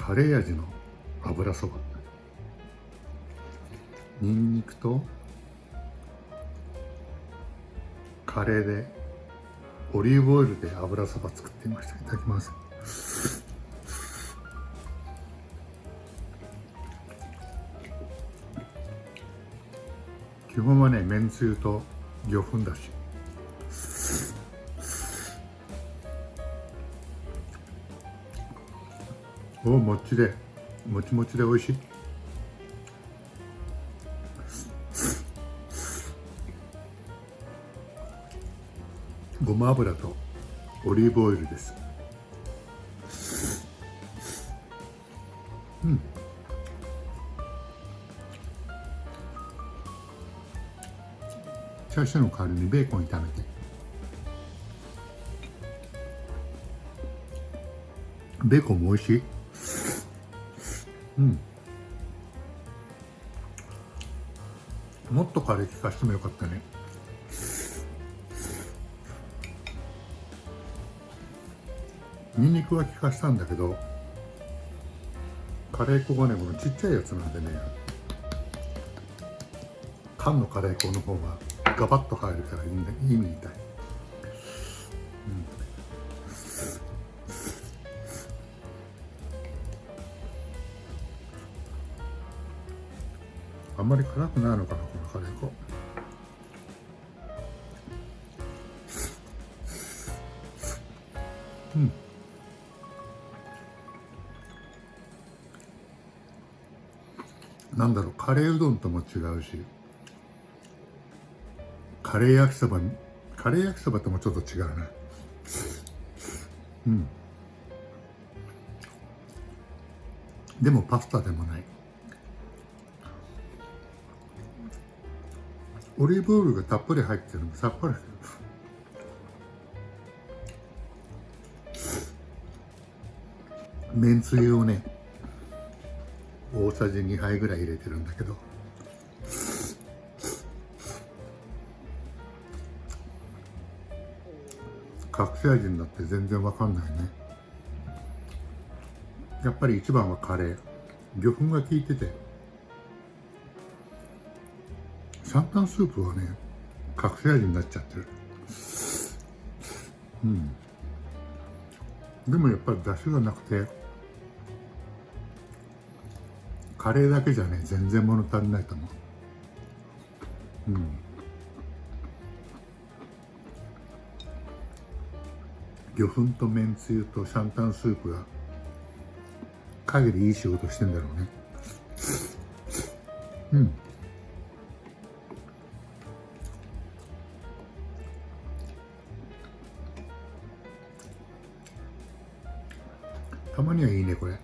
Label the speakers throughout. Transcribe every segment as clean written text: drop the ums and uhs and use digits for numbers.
Speaker 1: カレー味の油そば、にんにくとカレーでオリーブオイルで油そば作ってみました。いただきます。基本はね、めんつゆと魚粉だし、もちもちで美味しい。ごま油とオリーブオイルです。チャーシューの代わりにベーコン炒めて、ベーコンも美味しい。もっとカレー効かしてもよかったね。ニンニクは効かしたんだけど、カレー粉がね、このちっちゃいやつなんでね、缶のカレー粉の方がガバッと入るからいいんだ、意味みたい。あんまり辛くないのかな、このカレー粉。なんだろう、カレーうどんとも違うし、カレー焼きそばともちょっと違うね。でもパスタでもない。オリーブオイルがたっぷり入ってるのでさっぱりしてる。めんつゆをね、大さじ2杯ぐらい入れてるんだけど、隠し味になって全然わかんないね。やっぱり一番はカレー、魚粉が効いてて、サンタンスープはね、隠し味になっちゃってる。でもやっぱり出汁がなくて、カレーだけじゃね、全然物足りないと思う。魚粉とめんつゆとシャンタンスープが限りいい仕事してんだろうね。たまにはいいね、これ。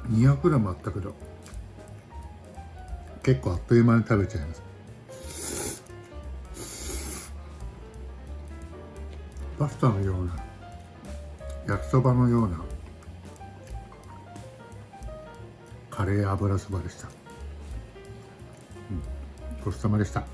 Speaker 1: 200g あったけど、結構あっという間に食べちゃいます。パスタのような、焼きそばのようなカレー油そばでした。ごちそうさまでした。